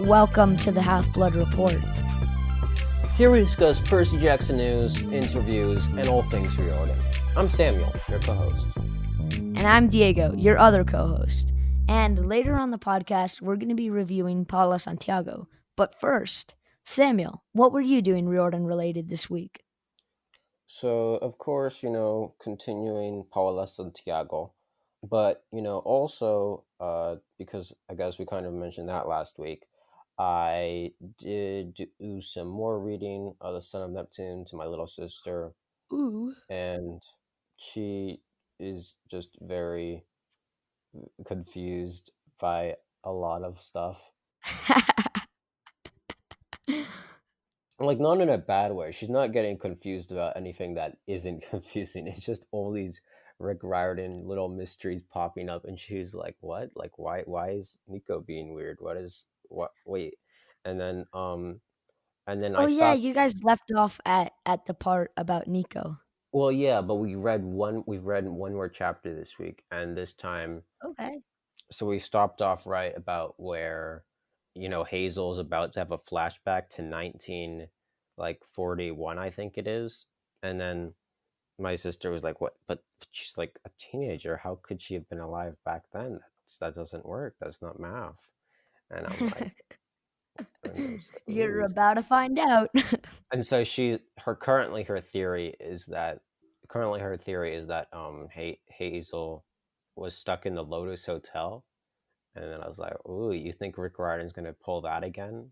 Welcome to the Half-Blood Report. Here we discuss Percy Jackson news, interviews, and all things reordered. I'm Samuel, your co-host. And I'm Diego, your other co-host. And later on the podcast, we're going to be reviewing Paola Santiago. But first, Samuel, what were you doing Riordan related this week? So, of course, continuing Paola Santiago. But, also, because I guess we kind of mentioned that last week, I did do some more reading of The Son of Neptune to my little sister. Ooh. And she is just very confused by a lot of stuff. Like, not in a bad way. She's not getting confused about anything that isn't confusing. It's just all these Rick Riordan little mysteries popping up, and she's like, "What? Like, why is Nico being weird? What? Wait." And then Oh I yeah, stopped. you guys left off at the part about Nico. Well, yeah, but we've read one more chapter this week, and this time, Okay. so we stopped off right about where, Hazel's about to have a flashback to 1941, I think it is. And then my sister was like, "What? But she's like a teenager. How could she have been alive back then? That doesn't work. That's not math." And I'm like, You're "Ooh." about to find out. And so her theory is that Hazel was stuck in the Lotus Hotel. And then I was like, "Ooh, you think Rick Riordan's gonna pull that again?"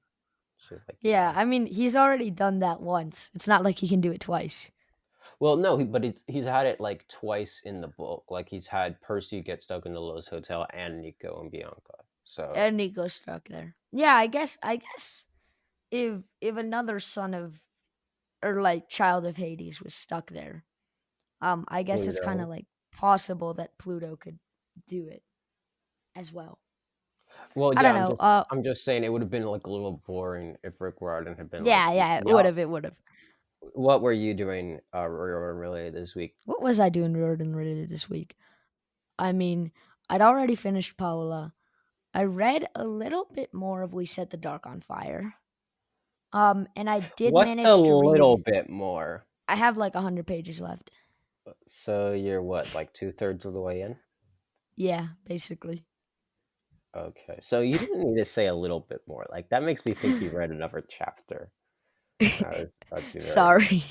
She was like, Yeah, "Yeah." I mean, he's already done that once. It's not like he can do it twice. Well, no, but he's had it like twice in the book. Like he's had Percy get stuck in the Lotus Hotel and Nico and Bianca. So And Nico struck there. Yeah, I guess if another son of or like child of Hades was stuck there, I guess it's kind Pluto. of like possible that Pluto could do it as well. Well, I yeah, don't know. I'm just saying it would have been like a little boring if Rick Riordan had been like, Yeah, it "Yeah, would have. It would have. what were you doing, Riordan related this week?" What was I doing Riordan related this week? I mean, I'd already finished Paola. I read a little bit more of We Set the Dark on Fire. And I did What's a manage to little read. bit more? I have like 100 pages left. So you're what, like 2/3 of the way in? Yeah, basically. Okay, so you didn't need to say a little bit more. Like that makes me think you read another chapter. That's be very. Sorry.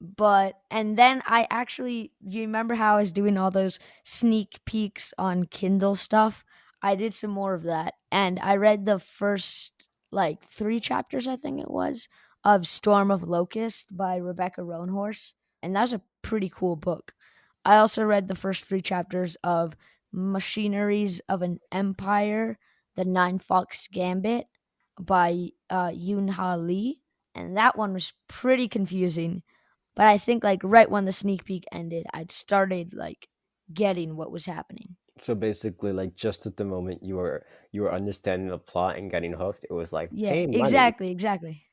But and then I actually, you remember how I was doing all those sneak peeks on Kindle stuff? I did some more of that, and I read the first like 3 chapters, I think it was, of Storm of Locust by Rebecca Roanhorse, and that was a pretty cool book. I also read the first 3 chapters of Machineries of an Empire, The Nine Fox Gambit by Yoon Ha Lee, and that one was pretty confusing. But I think like right when the sneak peek ended, I'd started like getting what was happening. So basically, like just at the moment you were understanding the plot and getting hooked, it was like Yeah, pay money. exactly.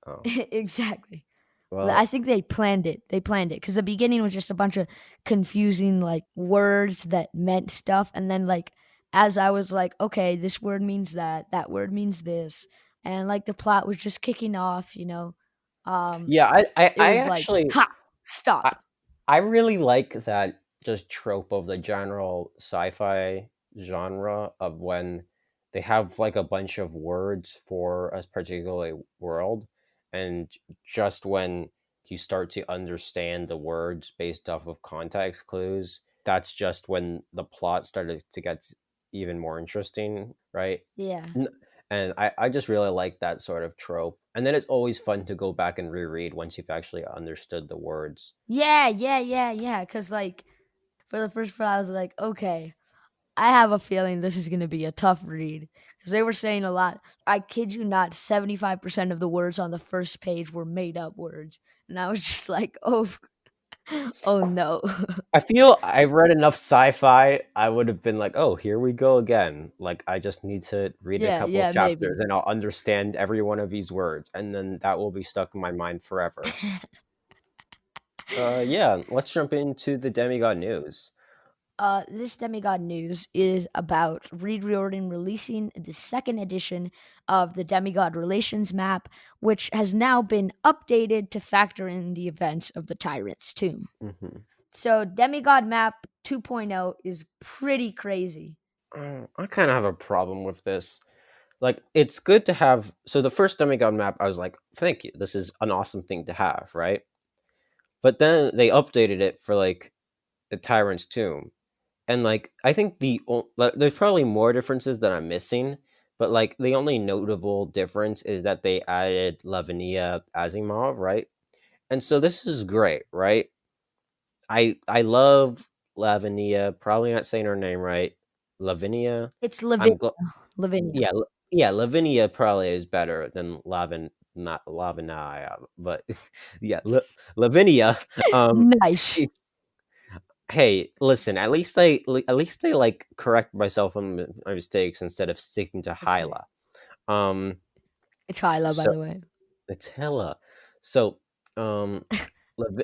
Oh Exactly. I well, think they planned it. Because the beginning was just a bunch of confusing like words that meant stuff, and then like as I was like, okay, this word means that, that word means this, and like the plot was just kicking off. yeah. It was like, ha, I, stop. I really like that just trope of the general sci-fi genre of when they have like a bunch of words for a particular world, and just when you start to understand the words based off of context clues, that's just when the plot started to get even more interesting, right? Yeah. N- And I just really like that sort of trope. And then it's always fun to go back and reread once you've actually understood the words. Yeah. Because like for the first part, I was like, okay, I have a feeling this is going to be a tough read because they were saying a lot. I kid you not, 75% of the words on the first page were made up words. And I was just like, oh no. I feel I've read enough sci-fi. I would have been like, "Oh, here we go again." Like I just need to read a couple of Yeah, chapters maybe. and I'll understand every one of these words, and then that will be stuck in my mind forever. Yeah, let's jump into the Demigod news. This Demigod news is about Reed Riordan releasing the second edition of the Demigod Relations map, which has now been updated to factor in the events of the Tyrant's Tomb. Hmm. So, Demigod map 2.0 is pretty crazy. I kind of have a problem with this. Like, it's good to have. So the first Demigod map, I was like, "Thank you, this is an awesome thing to have," right? But then they updated it for like the Tyrant's Tomb, and like I think like, there's probably more differences that I'm missing, but like the only notable difference is that they added Lavinia Asimov, right? And so this is great, right? I love Lavinia. Probably not saying her name right. Lavinia. It's Lavinia. I'm gl- Lavinia. yeah, yeah. Lavinia probably is better than not Lavinia, but yeah, Lavinia. Nice. She. Hey, listen. At least I like correct myself on my mistakes instead of sticking to Okay. Hyla. Um. It's Hyla, by So the way. it's Hella. So um,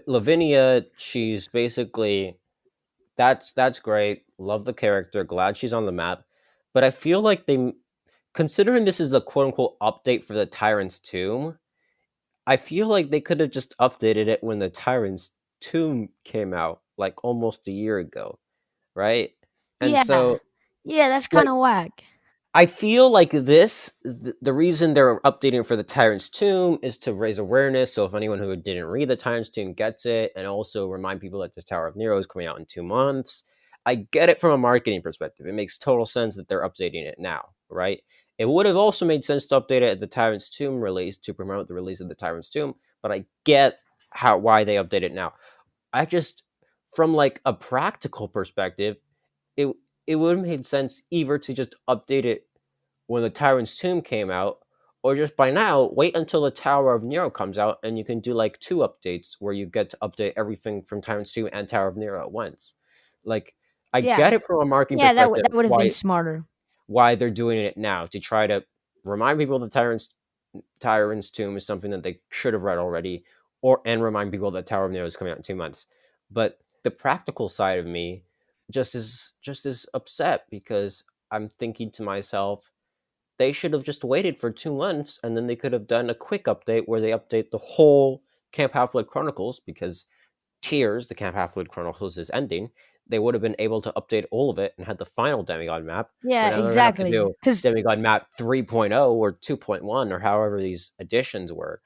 Lavinia. She's basically that's great. Love the character. Glad she's on the map. But I feel like considering this is the quote unquote update for the Tyrant's Tomb, I feel like they could have just updated it when the Tyrant's Tomb came out, like almost a year ago, right? And Yeah. so, Yeah, that's kind like, of whack. I feel like the reason they're updating for the Tyrant's Tomb is to raise awareness. So if anyone who didn't read the Tyrant's Tomb gets it, and also remind people that the Tower of Nero is coming out in 2 months. I get it from a marketing perspective. It makes total sense that they're updating it now, right? It would have also made sense to update it at the Tyrant's Tomb release to promote the release of the Tyrant's Tomb, but I get why they update it now. I just, from like a practical perspective, it it would have made sense either to just update it when the Tyrant's Tomb came out, or just by now wait until the Tower of Nero comes out, and you can do like two updates where you get to update everything from Tyrant's Tomb and Tower of Nero at once. Like, I Yeah. get it from a marketing Yeah, perspective that would have been smarter. why they're doing it now to try to remind people the Tyrant's Tomb is something that they should have read already, or and remind people that Tower of Nero is coming out in 2 months. But the practical side of me just is upset because I'm thinking to myself, they should have just waited for 2 months and then they could have done a quick update where they update the whole Camp Half Blood Chronicles because Tears, the Camp Half Blood Chronicles, is ending. They would have been able to update all of it and had the final Demigod map, but Yeah, now they're gonna have to exactly. do Cuz Demigod map 3.0 or 2.1 or however these additions were,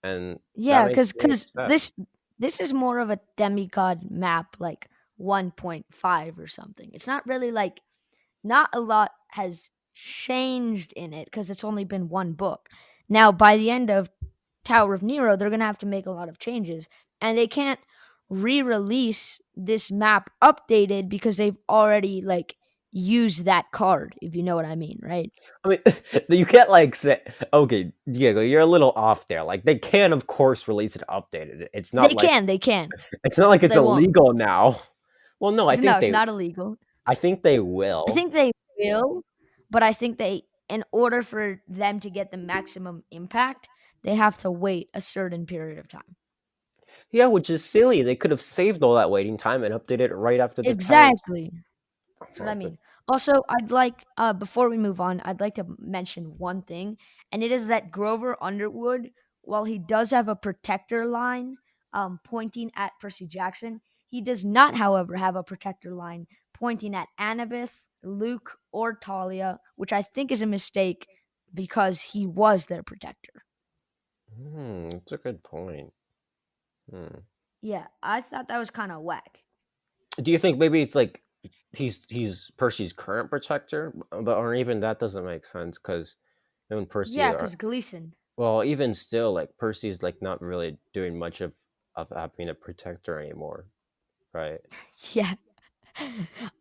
and that yeah, makes cuz me cuz upset. this is more of a demigod map like 1.5 or something. It's not really like not a lot has changed in it cuz it's only been one book. Now by the end of Tower of Nero, they're going to have to make a lot of changes and they can't re-release this map updated because they've already like used that card, if you know what I mean, right? I mean, you can't like say, okay, Diego, you're a little off there. Like they can, of course, release it updated. They can. It's not like it's They won't. illegal now. Well, no, No, it's not illegal. I think they I will. think they will, but I think they, in order for them to get the maximum impact, they have to wait a certain period of time. Yeah, which is silly. They could have saved all that waiting time and updated it right after the tyrant. Exactly. That's what I Well, mean. Also, I'd like before we move on, I'd like to mention one thing, and it is that Grover Underwood, while he does have a protector line pointing at Percy Jackson, he does not, however, have a protector line pointing at Annabeth, Luke, or Talia, which I think is a mistake because he was their protector. that's a good point. Hmm. Yeah, I thought that was kind of whack. Do you think maybe it's like he's Percy's current protector, but or even that doesn't make sense because when Percy Yeah, are because Gleason. well, even still, like Percy's like not really doing much of being a protector anymore, right? Yeah.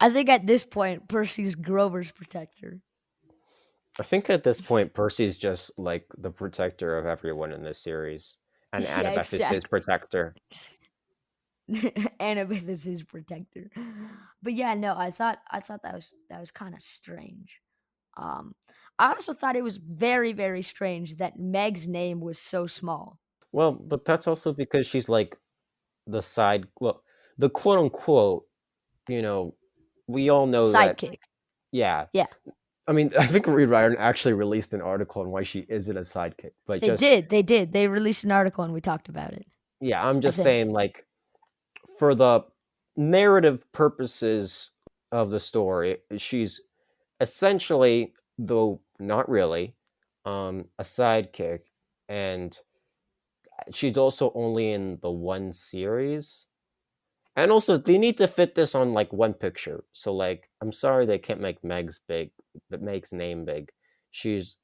I think at this point, Percy's Grover's protector. I think at this point, Percy's just like the protector of everyone in this series, and Yeah, Annabeth is his exactly. protector. Annabeth is his protector. But yeah, no, I thought that was kind of strange. Um, I also thought it was very very strange that Meg's name was so small. Well, but that's also because she's like the side, well, the quote unquote, you know. we all know that. Sidekick. Yeah, Yeah, I mean, I think Reed Ryan actually released an article on why she isn't a sidekick, but they just did. They did. They released an article and we talked about it. yeah, I'm I just think. saying like for the narrative purposes of the story, she's essentially, though not really, a sidekick, and she's also only in the one series. And also, they need to fit this on like one picture. So, like, I'm sorry they can't make Meg's big, but Meg's name big. She's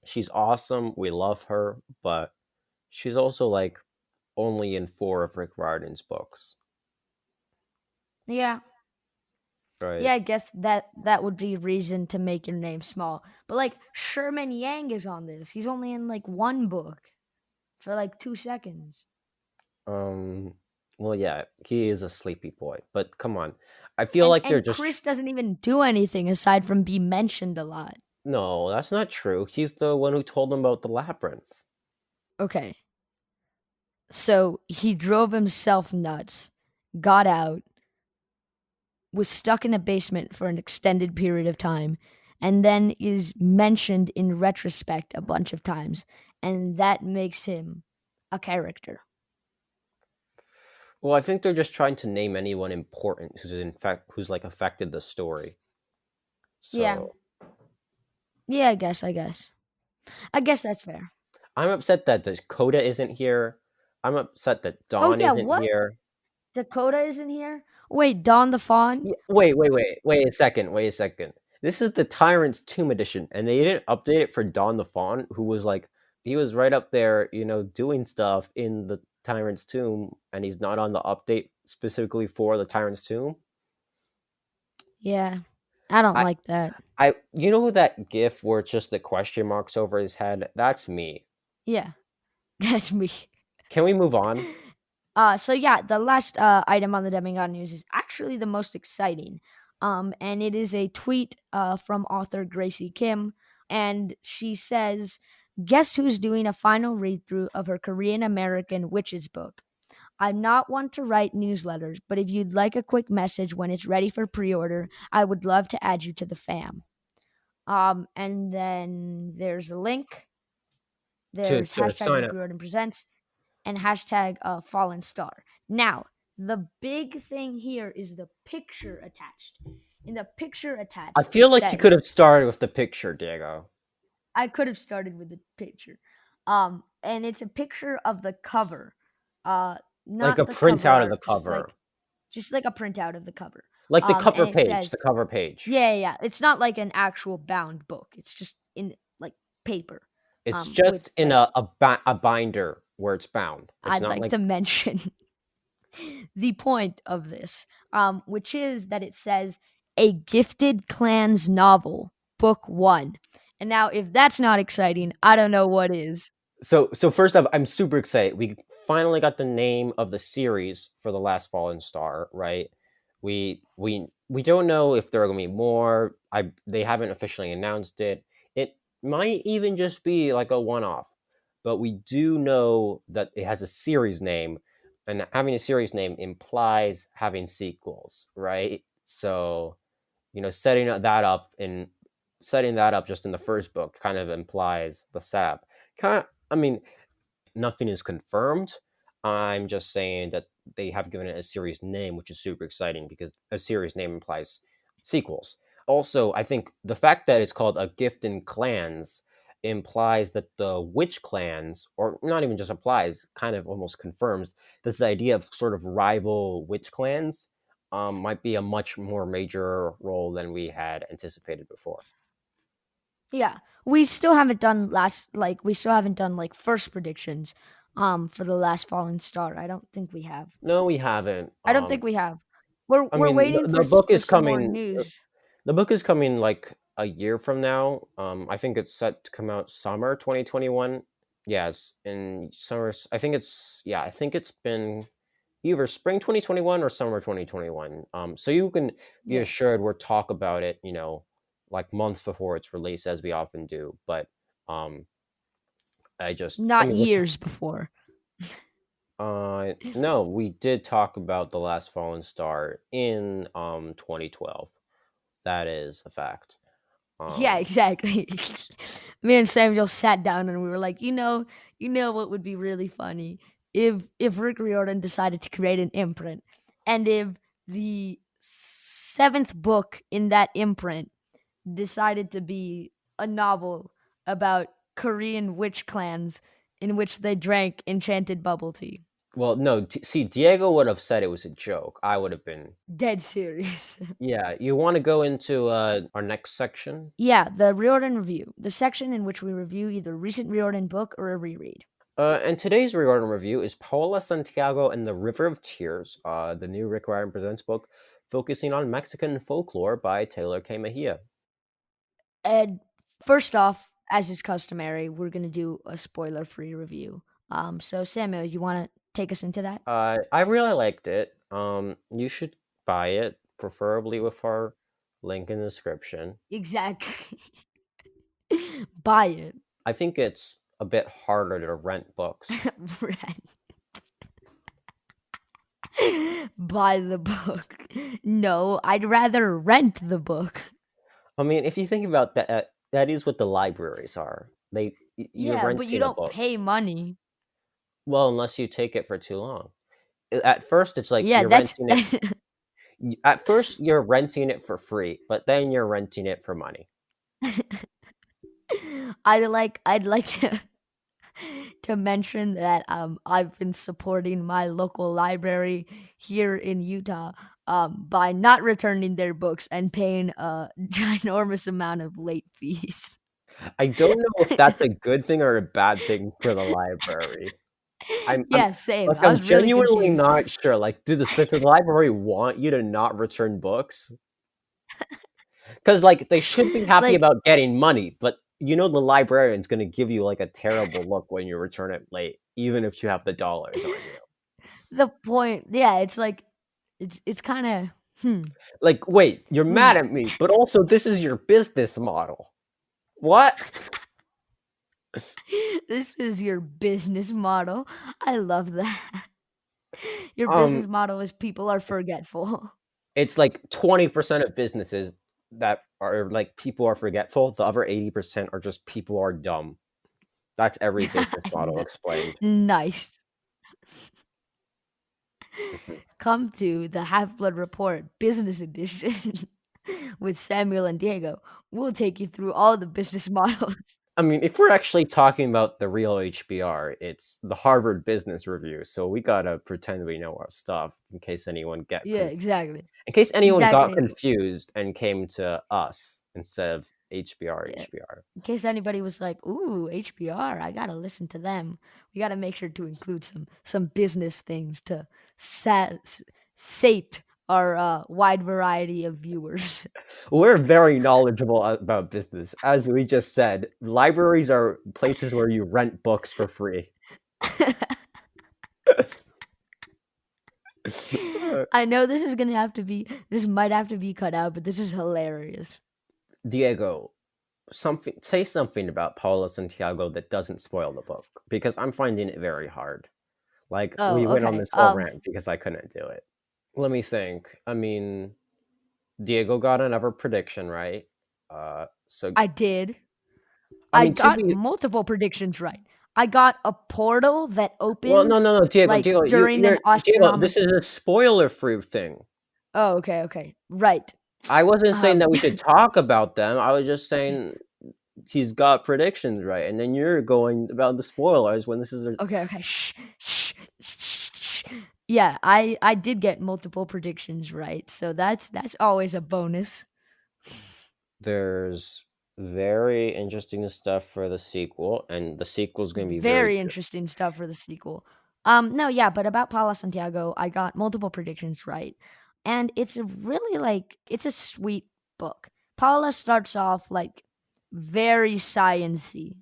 she's awesome. We love her, but she's also like only in four of Rick Riordan's books, Yeah. right? Yeah, I guess that would be reason to make your name small. But like Sherman Yang is on this. He's only in like one book for like 2 seconds. Um, well, yeah, he is a sleepy boy, but come on, I feel And like they're and just Chris doesn't even do anything aside from be mentioned a lot. no, that's not true. He's the one who told them about the labyrinth. Okay. So he drove himself nuts, got out, was stuck in a basement for an extended period of time, and then is mentioned in retrospect a bunch of times. And that makes him a character. Well, I think they're just trying to name anyone important who's in fact who's like affected the story. Yeah. So Yeah, I guess that's fair. I'm upset that Dakota isn't here. I'm upset that Oh Dawn yeah, isn't what? here. Dakota isn't here? Wait, Dawn the Fawn? Wait a second, wait a second. This is the Tyrant's Tomb edition, and they didn't update it for Dawn the Fawn, who was like, he was right up there, doing stuff in the Tyrant's Tomb, and he's not on the update specifically for the Tyrant's Tomb. Yeah. I don't I, like that. you know that GIF where it's just the question marks over his head? That's me. Yeah, that's me. Can we move on? So yeah, the last item on the Demigod news is actually the most exciting. And it is a tweet from author Gracie Kim, and she says, "Guess who's doing a final read through of her Korean American Witches book? I'm not one to write newsletters, but if you'd like a quick message when it's ready for pre-order, I would love to add you to the fam." And then there's a link. To There's hashtag sign Rick up. Riordan Presents and hashtag Fallen Star. Now, the big thing here is the picture attached. In the picture I attached, it feel like you could says, have started with the picture, Diego. I could have started with the picture. And it's a picture of the cover. Like a Not the cover printout of the art, cover. just like a printout of the cover. Like the cover And it page. The says, cover page. yeah, yeah, yeah. It's not like an actual bound book. It's just in like paper. It's With just in like a binder where it's bound. It's I'd not like like to mention the point of this, which is that it says a gifted clans novel, book one. And now, if that's not exciting, I don't know what is. so first up, I'm super excited. We finally got the name of the series for The Last Fallen Star, right? We don't know if there are gonna be more. They haven't officially announced it. It might even just be like a one-off. But we do know that it has a series name, and having a series name implies having sequels, right? So, setting that up just in the first book kind of implies the setup. I mean, nothing is confirmed. I'm just saying that they have given it a series name, which is super exciting because a series name implies sequels. Also, I think the fact that it's called A Gift in Clans implies that the witch clans, or not even just implies, kind of almost confirms this idea of sort of rival witch clans might be a much more major role than we had anticipated before. Yeah, we still haven't done we still haven't done like first predictions for the last fallen star. I don't think we have. No, we haven't. I don't think we have. We're I we're mean, waiting the book for is some more coming. news. The book is coming like a year from now. I think it's set to come out summer 2021. Yes, in summer. I think it's been either spring 2021 or summer 2021. So you can be Yeah, assured we'll talk about it. Like months before it's released, as we often do. But um, I not mean, we're years before. No, we did talk about The Last Fallen Star in 2012. That is a fact. Yeah, Um, exactly. Me and Samuel sat down and we were like, you know what would be really funny if Rick Riordan decided to create an imprint, and if the seventh book in that imprint decided to be a novel about Korean witch clans in which they drank enchanted bubble tea. well, no, see, Diego would have said it was a joke. I would have been. Dead serious. Yeah, you want to go into our next section? Yeah, the Riordan Review, the section in which we review either a recent Riordan book or a reread. And today's Riordan review is Paola Santiago and the River of Tears, the new Rick Riordan Presents book focusing on Mexican folklore by Tehlor Kay Mejia. And first off, as is customary, we're going to do a spoiler free review. So, Samuel, you want to take us into that? I really liked it. You should buy it, preferably with our link in the description. Exactly. Buy it. I think it's a bit harder to rent books. Right. Buy the book. No, I'd rather rent the book. I mean, if you think about that, that is what the libraries are. You're Yeah, but you renting a don't book. pay money. Well, unless you take it for too long. At first, it's like Yeah, you're that's renting it. At first, you're renting it for free, but then you're renting it for money. I'd like to mention that I've been supporting my local library here in Utah by not returning their books and paying a ginormous amount of late fees. I don't know if that's a good thing or a bad thing for the library. I'm Yeah, same. like I I'm was really genuinely confused. not sure. Like, does the library want you to not return books? Because like they should be happy Like about getting money, but you know the librarian's going to give you like a terrible look when you return it late, even if you have the dollars on you. the point, yeah, it's like it's kind of Like, wait, you're hmm. mad at me, but also this is your business model. What? This is your business model. I love that. Your Um, business model is people are forgetful. it's like 20% of businesses that are like people are forgetful. The other 80% are just people are dumb. That's every business model explained. Nice. Mhm. Come to the Half Blood Report Business Edition with Samuel and Diego. We'll take you through all the business models. I mean, if we're actually talking about the real HBR, it's the Harvard Business Review, so we gotta pretend we know our stuff Yeah, exactly. in case anyone got Exactly. confused and came to us instead of HBR Yeah. HBR. In case anybody was like, "Ooh, HBR, I gotta listen to them." We gotta make sure to include some business things to sate our wide variety of viewers. We're very knowledgeable about business. As we just said, libraries are places where you rent books for free. I know this might have to be cut out, but this is hilarious. Diego, say something about Paula Santiago that doesn't spoil the book because I'm finding it very hard. Like we Oh, went on okay. this whole rant because I couldn't do it. Let me think. I mean, Diego got another prediction right. So I did. I I mean, to got be multiple predictions right. I got a portal that well, no, opens no, no, Diego, like Diego, during an Diego. This astronomical. is a spoiler-free thing. Oh, okay, okay. Right. I wasn't saying Um that we should talk about them. I was just saying he's got predictions right, and then you're going about the spoilers when this is a, okay, okay. Shh. Yeah, I did get multiple predictions right. So that's always a bonus. there's very interesting stuff for the sequel, and the sequel is going to be very Very good. interesting stuff for the sequel. No, yeah, but about Paula Santiago, I got multiple predictions right. And it's a really like it's a sweet book. Paula starts off like very sciency.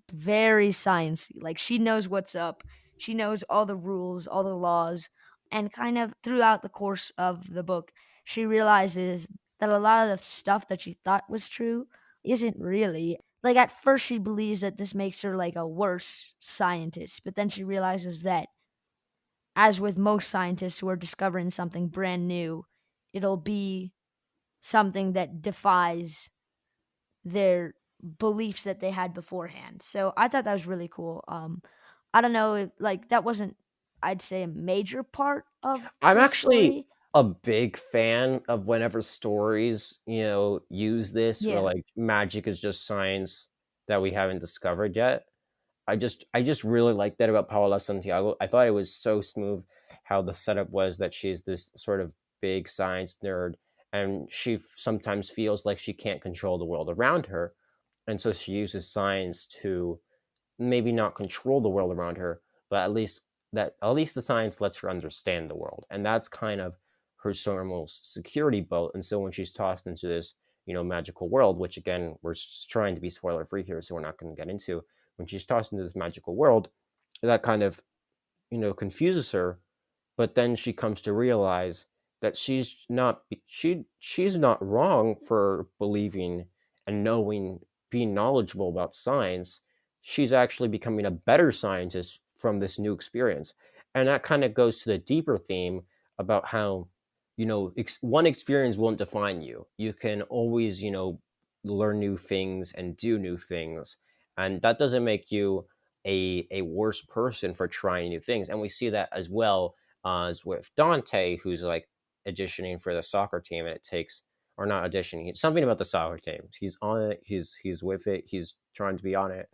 Like she knows what's up. She knows all the rules, all the laws, and kind of throughout the course of the book, she realizes that a lot of the stuff that she thought was true isn't really. Like at first she believes that this makes her like a worse scientist, but then she realizes that as with most scientists who are discovering something brand new, it'll be something that defies their beliefs that they had beforehand. So I thought that was really cool. I don't know if like that wasn't, I'd say, a major part of I'm the actually story. a big fan of whenever stories, use this where Yeah. like magic is just science that we haven't discovered yet. I just really like that about Paola Santiago. I thought it was so smooth how the setup was that she's this sort of big science nerd, and she sometimes feels like she can't control the world around her, and so she uses science to maybe not control the world around her, but at least the science lets her understand the world, and that's kind of her normal security boat. And so when she's tossed into this, magical world, which again we're trying to be spoiler free here, so we're not going to get into. When she's tossed into this magical world, that kind of confuses her, but then she comes to realize that she's not wrong for believing and knowing, being knowledgeable about science. She's actually becoming a better scientist from this new experience. And that kind of goes to the deeper theme about how one experience won't define you. You can always learn new things and do new things, and that doesn't make you a worse person for trying new things. And we see that as well as with Dante, who's like auditioning for the soccer team, and it takes, or not auditioning, it's something about the soccer team. He's on it. He's with it. He's trying to be on it,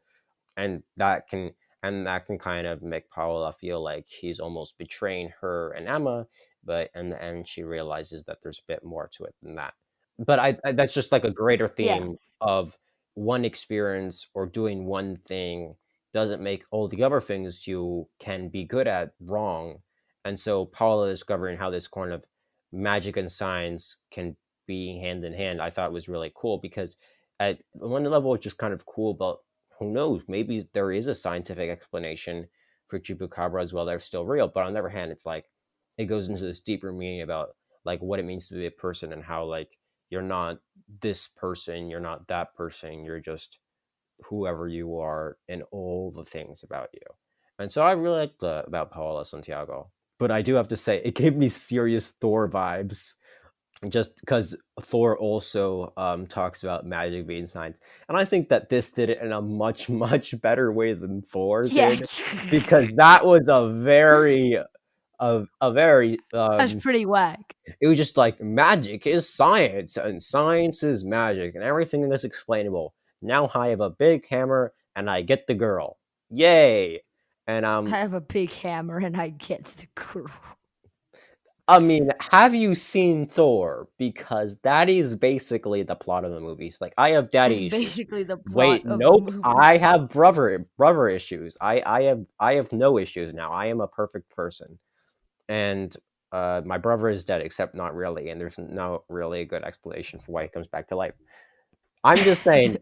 and that can kind of make Paola feel like he's almost betraying her and Emma, but in the end she realizes that there's a bit more to it than that. But that's just like a greater Yeah. theme of one experience or doing one thing doesn't make all the other things you can be good at wrong. And so Paula discovering how this kind of magic and science can be hand in hand, I thought was really cool, because at one level it's just kind of cool, but who knows? Maybe there is a scientific explanation for chupacabra as well. They're still real, but on the other hand, it's like it goes into this deeper meaning about like what it means to be a person, and how like you're not this person, you're not that person, you're just whoever you are, and all the things about you. And so I really like about Paola Santiago. But I do have to say, it gave me serious Thor vibes, just because Thor also talks about magic being science, and I think that this did it in a much much better way than Thor Yeah. did, because that was a very That's pretty whack. it was just like magic is science and science is magic and everything is explainable. Now I have a big hammer and I get the girl, yay! And I have a big hammer and I get the girl. I mean, have you seen Thor? Because that is basically the plot of the movies. Like, I have That's daddy issues. basically the plot Wait, of the nope. movie. I have brother issues. I have no issues now. I am a perfect person, and my brother is dead, except not really. And there's no really a good explanation for why he comes back to life. I'm just saying,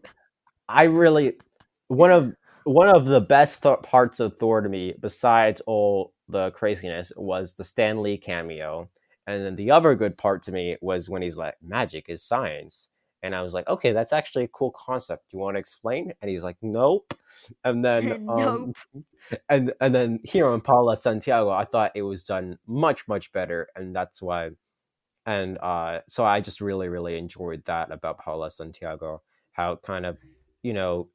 I really one of one of the best parts of Thor to me, besides all the craziness, was the Stan Lee cameo, and then the other good part to me was when he's like, "Magic is science," and I was like, "Okay, that's actually a cool concept. Do you want to explain?" And he's like, "Nope." And then Nope. and then here on Paula Santiago, I thought it was done much much better, and that's why. And so I just really really enjoyed that about Paula Santiago, how it kind of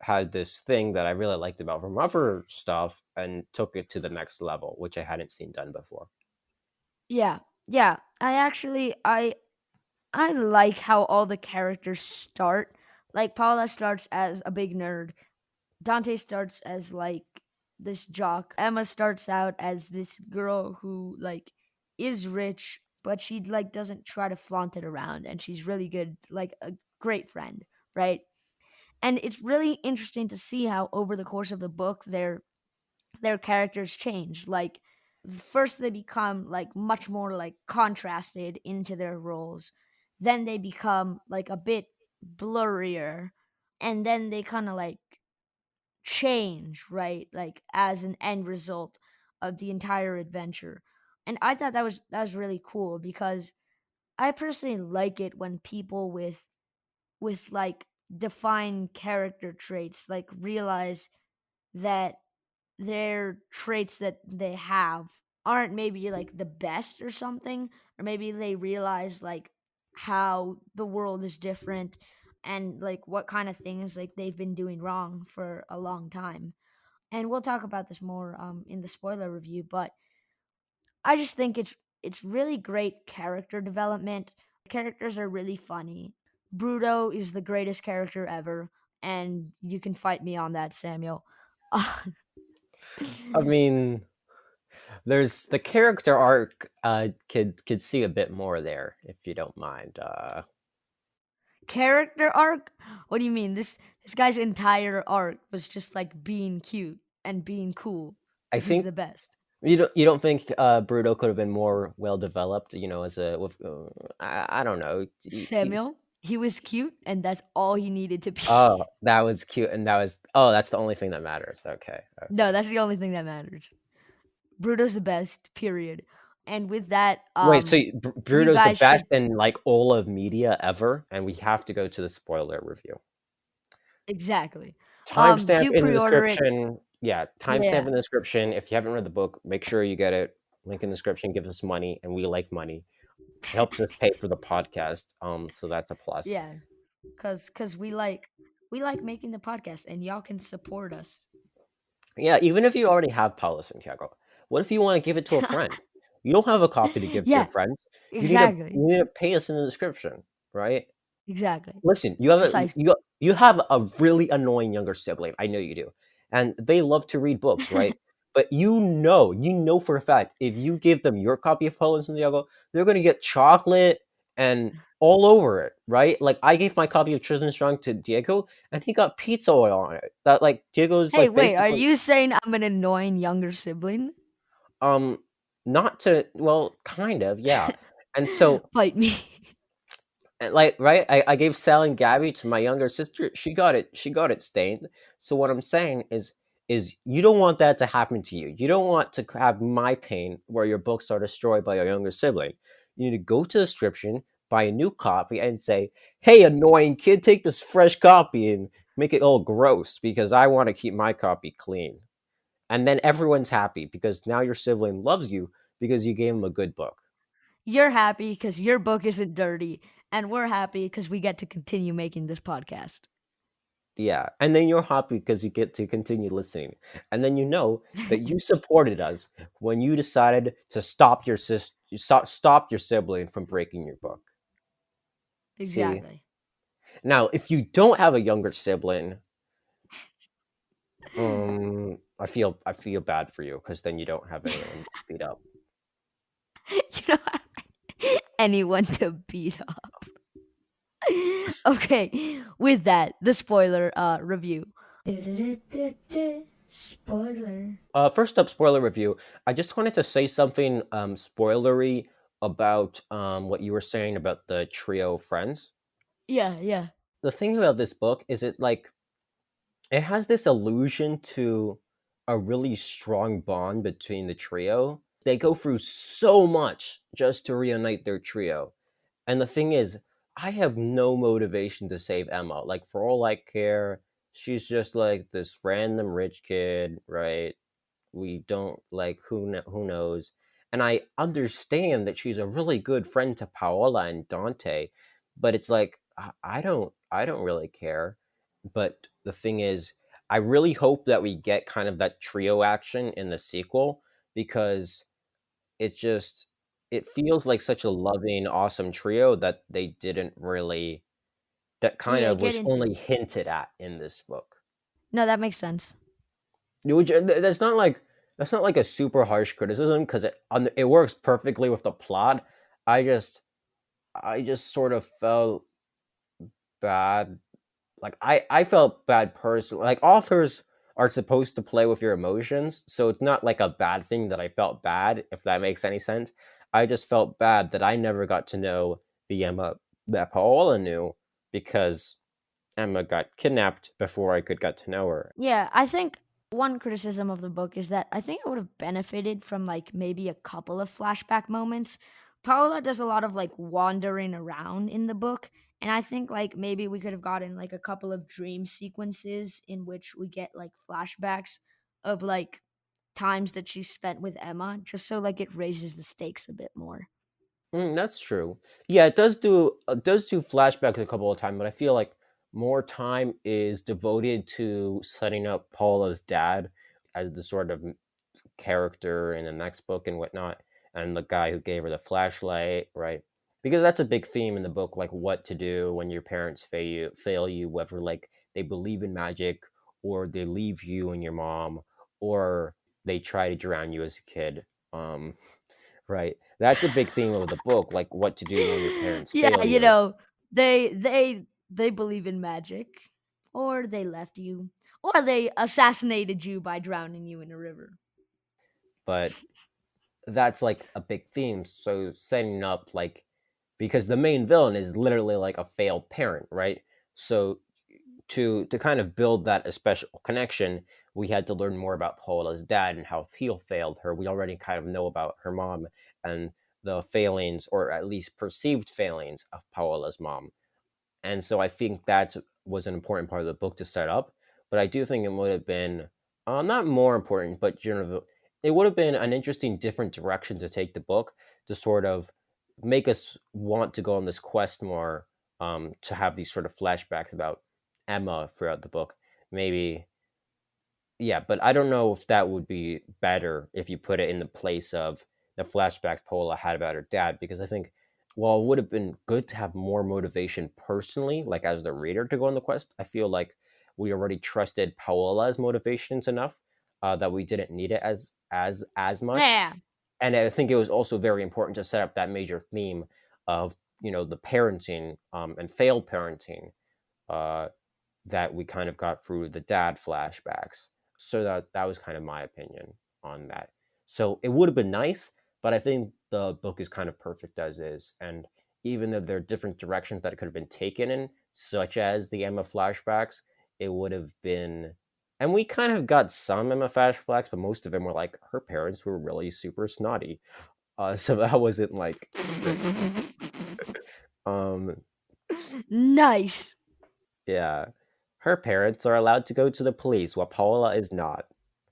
had this thing that I really liked about from other stuff and took it to the next level, which I hadn't seen done before. Yeah. Yeah. I like how all the characters start. Like Paula starts as a big nerd. Dante starts as like this jock. Emma starts out as this girl who like is rich, but she like doesn't try to flaunt it around, and she's really good, like a great friend, right? And it's really interesting to see how over the course of the book their characters change. Like first they become like much more like contrasted into their roles. Then they become like a bit blurrier, and then they kind of like change, right? Like as an end result of the entire adventure. And I thought that was really cool because I personally like it when people with like defined character traits like realize that they're traits that they have aren't maybe like the best or something, or maybe they realize like how the world is different and like what kind of things like they've been doing wrong for a long time. And we'll talk about this more in the spoiler review, but I just think it's really great character development. The characters are really funny. Bruto is the greatest character ever, and you can fight me on that, Samuel. I mean, there's the character arc. Could see a bit more there if you don't mind. Character arc? What do you mean? This guy's entire arc was just like being cute and being cool I because he's think the best. you don't think Bruto could have been more well developed? You know, as a with I don't know. Samuel, he was cute, and that's all he needed to be. Oh, that was cute, and that's the only thing that matters. Okay, No, okay. that's the only thing that matters. Bruto's the best, period. And with that, Wait, so you Bruto's the guys best should in like all of media ever, and we have to go to the spoiler review. exactly. Timestamp Do in the pre-order it. description. Yeah, timestamp Yeah, in the description. If you haven't read the book, make sure you get it. Link in the description gives us money, and we like money. It helps us pay for the podcast. So that's a plus. yeah, cause we like making the podcast, and y'all can support us. Yeah, even if you already have Paola Santiago, what if you want to give it to a friend? You don't have a copy to give to your Yeah, friends. You exactly, need to pay us in the description, right? exactly, Listen, you have precisely. you have a really annoying younger sibling. I know you do, and they love to read books, right? But you know for a fact, if you give them your copy of Paola Santiago, they're going to get chocolate and all over it, right? Like I gave my copy of Tristan Strong to Diego, and he got pizza oil on it. That like Diego's Hey, like wait, are basically you saying I'm an annoying younger sibling? Um, not to well, kind of, yeah. And so, Fight me. like, right, I gave Sal and Gabby to my younger sister. She got it stained. So what I'm saying is you don't want that to happen to you. You don't want to have my pain where your books are destroyed by your younger sibling. You need to go to the description, buy a new copy, and say, "Hey, annoying kid, take this fresh copy and make it all gross because I want to keep my copy clean." And then everyone's happy because now your sibling loves you because you gave him a good book. You're happy because your book isn't dirty, and we're happy because we get to continue making this podcast. Yeah, and then you're happy because you get to continue listening, and then you know that you supported us when you decided to stop your sibling from breaking your book. See, Exactly. now if you don't have a younger sibling, I feel bad for you because then you don't have anyone to beat up. You don't have anyone to beat up. Okay, with that, the spoiler review. Spoiler. First up, spoiler review. I just wanted to say something spoilery about what you were saying about the trio of friends. Yeah, yeah. The thing about this book is it has this allusion to a really strong bond between the trio. They go through so much just to reunite their trio. And the thing is, I have no motivation to save Emma. Like for all I care, she's just like this random rich kid, right? We don't like who knows. And I understand that she's a really good friend to Paola and Dante, but it's like I don't really care. But the thing is, I really hope that we get kind of that trio action in the sequel because it just it feels like such a loving, awesome trio that they didn't really that kind Yeah, of get was into only it. hinted at in this book. No, that makes sense. Which that's not like a super harsh criticism because it works perfectly with the plot. I just I just sort of felt bad. Like I felt bad personally. Like authors are supposed to play with your emotions, so it's not like a bad thing that I felt bad. If that makes any sense, I just felt bad that I never got to know the Emma that Paola knew because Emma got kidnapped before I could get to know her. Yeah, I think one criticism of the book is that I think it would have benefited from like maybe a couple of flashback moments. Paola does a lot of like wandering around in the book, and I think like maybe we could have gotten like a couple of dream sequences in which we get like flashbacks of like times that she spent with Emma, just so like it raises the stakes a bit more. That's true. Yeah, it does do flashbacks a couple of times, but I feel like more time is devoted to setting up Paula's dad as the sort of character in the next book and whatnot, and the guy who gave her the flashlight, right? Because that's a big theme in the book, like what to do when your parents fail you, whether like they believe in magic or they leave you and your mom, or they try to drown you as a kid. Right. That's a big theme of the book, like what to do when your parents Yeah, fail you. they believe in magic, or they left you, or they assassinated you by drowning you in a river. But that's like a big theme. So setting up like because the main villain is literally like a failed parent, right? So to kind of build that special connection, we had to learn more about Paula's dad and how he failed her. We already kind of know about her mom and the failings, or at least perceived failings, of Paola's mom. And so I think that was an important part of the book to set up. But I do think it would have been not more important, but it would have been an interesting, different direction to take the book to sort of make us want to go on this quest more, to have these sort of flashbacks about Emma throughout the book. Maybe, yeah, but I don't know if that would be better if you put it in the place of the flashbacks Paula had about her dad, because I think while it would have been good to have more motivation personally, like as the reader to go on the quest, I feel like we already trusted Paola's motivations enough, that we didn't need it as much. Yeah, And I think it was also very important to set up that major theme of the parenting, and failed parenting, uh, that we kind of got through the dad flashbacks. So that was kind of my opinion on that. So it would have been nice, but I think the book is kind of perfect as is. And even though there are different directions that it could have been taken in, such as the Emma flashbacks, it would have been. And we kind of got some Emma flashbacks, but most of them were like her parents were really super snotty. So that wasn't like great. Um, nice. Yeah. Her parents are allowed to go to the police, while Paola is not.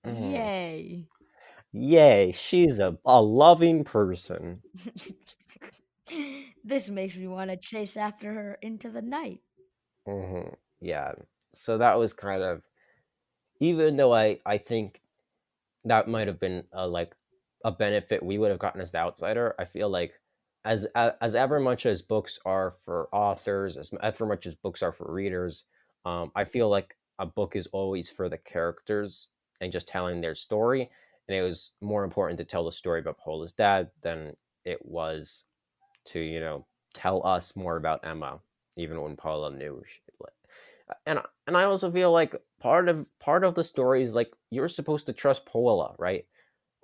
Mhm. Yay. Yay, she's a loving person. This makes me want to chase after her into the night. Yeah. So that was kind of, even though I think that might have been like a benefit we would have gotten as the outsider. I feel like as ever much as books are for authors, as ever much as books are for readers, I feel like a book is always for the characters and just telling their story. And it was more important to tell the story about Paula's dad than it was to tell us more about Emma, even when Paula knew and I also feel like part of the story is like you're supposed to trust Paula, right?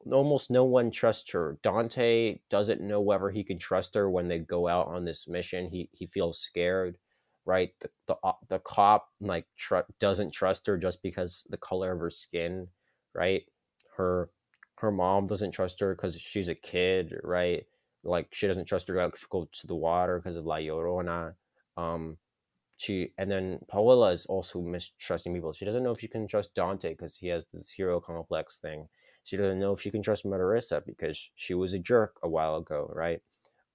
Almost no one trusts her. Dante doesn't know whether he can trust her when they go out on this mission. He feels scared, right? The cop like doesn't trust her just because the color of her skin, right? Her her mom doesn't trust her because she's a kid, right? Like she doesn't trust her to go to the water because of La Llorona. Um, and then Paola is also mistrusting people. She doesn't know if she can trust Dante because he has this hero complex thing. She doesn't know if she can trust Marissa because she was a jerk a while ago, right?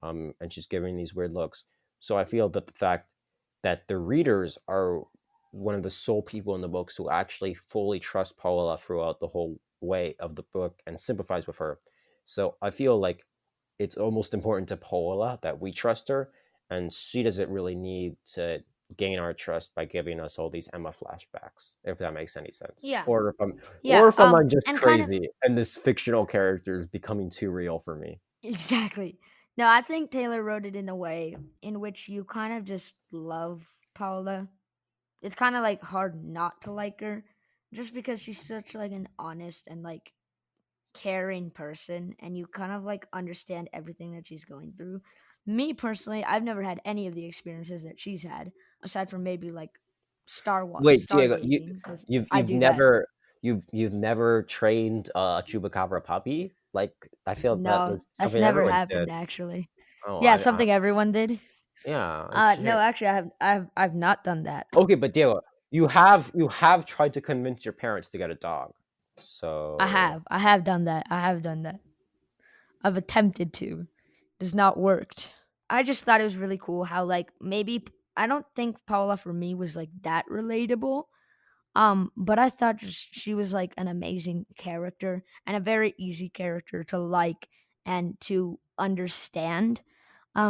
And she's giving these weird looks. So I feel that the fact that the readers are one of the sole people in the books who actually fully trust Paola throughout the whole way of the book and sympathize with her. So I feel like it's almost important to Paola that we trust her, and she doesn't really need to gain our trust by giving us all these Emma flashbacks, if that makes any sense. Yeah. Or if I'm Yeah. or if I'm just And kind of crazy and this fictional character is becoming too real for me. exactly. No, I think Taylor wrote it in a way in which you kind of just love Paula. It's kind of like hard not to like her just because she's such like an honest and like caring person and you kind of like understand everything that she's going through. Me personally, I've never had any of the experiences that she's had aside from maybe like Wait, Diego, stargazing because you've I you've do that. never you've never trained a chupacabra puppy? Like I feel that No, was that's something never everyone did. happened actually. Oh, Yeah, something everyone did. yeah. No, actually, I've not done that. Okay, but Diego, you have tried to convince your parents to get a dog. So I have done that. I have done that. I've attempted to. Does not worked. I just thought it was really cool how like maybe I don't think Paula for me was like that relatable. But I thought she was like an amazing character and a very easy character to like and to understand.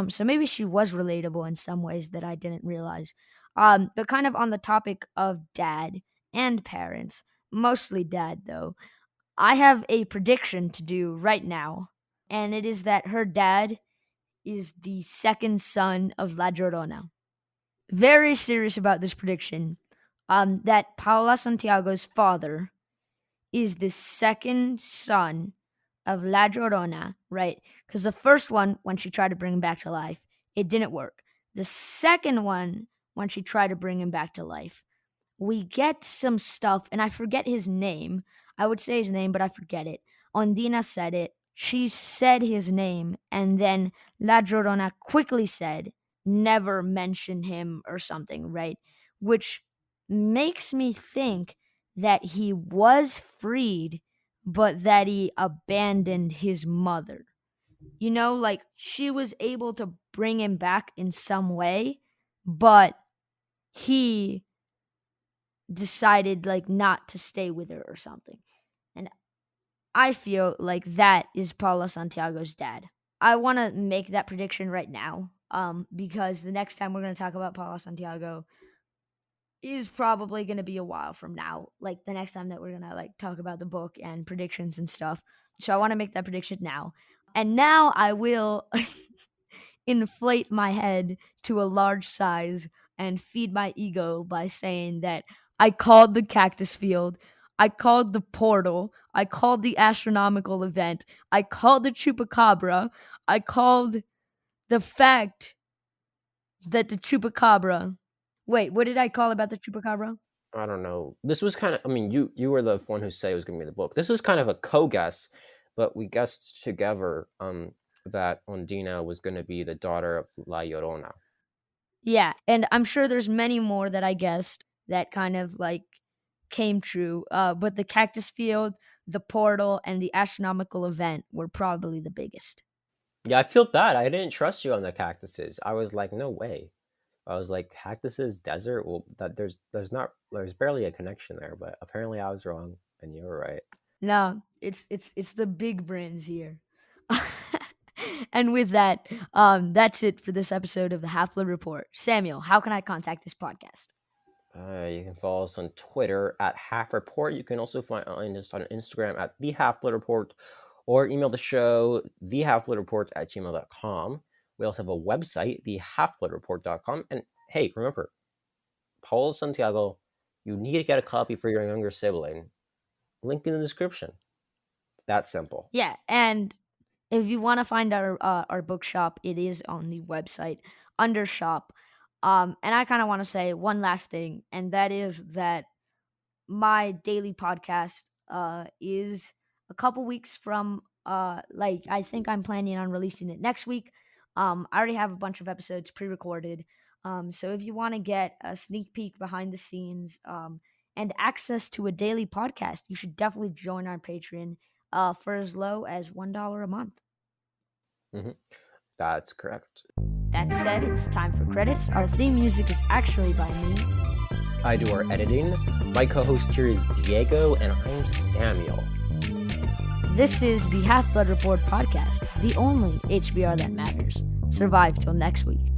So maybe she was relatable in some ways that I didn't realize. But kind of on the topic of dad and parents, mostly dad though, I have a prediction to do right now, and it is that her dad is the second son of La Llorona. Very serious about this prediction. That Paola Santiago's father is the second son of La Llorona, right? Because the first one, when she tried to bring him back to life, it didn't work. The second one, when she tried to bring him back to life, we get some stuff, and I forget his name. I would say his name, but I forget it. Ondina said it. She said his name, and then La Llorona quickly said, never mention him or something, right? Which makes me think that he was freed, but that he abandoned his mother. You know, like she was able to bring him back in some way, but he decided like not to stay with her or something. And I feel like that is Paula Santiago's dad. I want to make that prediction right now because the next time we're going to talk about Paula Santiago is probably going to be a while from now, like the next time that we're going to like talk about the book and predictions and stuff. So I want to make that prediction now. And now I will inflate my head to a large size and feed my ego by saying that I called the cactus field, I called the portal, I called the astronomical event, I called the chupacabra, I called the fact that the chupacabra. Wait, what did I call about the chupacabra? I don't know. This was kind of. I mean, you were the one who said it was going to be the book. This was kind of a co-guess, but we guessed together that Ondina was going to be the daughter of La Llorona. Yeah, and I'm sure there's many more that I guessed that kind of like came true. But the cactus field, the portal, and the astronomical event were probably the biggest. Yeah, I feel bad. I didn't trust you on the cactuses. I was like, no way. I was like, cactuses, desert. Well, that there's barely a connection there. But apparently, I was wrong, and you were right. No, it's the big brains here. And with that, that's it for this episode of the Half Blood Report. Samuel, how can I contact this podcast? You can follow us on Twitter at Half Report. You can also find us on Instagram at The Half Blood Report, or email the show, thehalfbloodreport@gmail.com. We also have a website, thehalfbloodreport.com. And hey, remember, Paola Santiago, you need to get a copy for your younger sibling. Link in the description. That's simple. Yeah, and if you want to find our bookshop, it is on the website under shop. And I kind of want to say one last thing, and that is that my daily podcast is a couple weeks from like I think I'm planning on releasing it next week. I already have a bunch of episodes pre-recorded. So if you want to get a sneak peek behind the scenes and access to a daily podcast, you should definitely join our Patreon for as low as $1 a month. Mm-hmm. That's correct. That said, it's time for credits. Our theme music is actually by me. I do our editing. My co-host here is Diego, and I'm Samuel. This is the Half Blood Report podcast, the only HBR that matters. Survive till next week.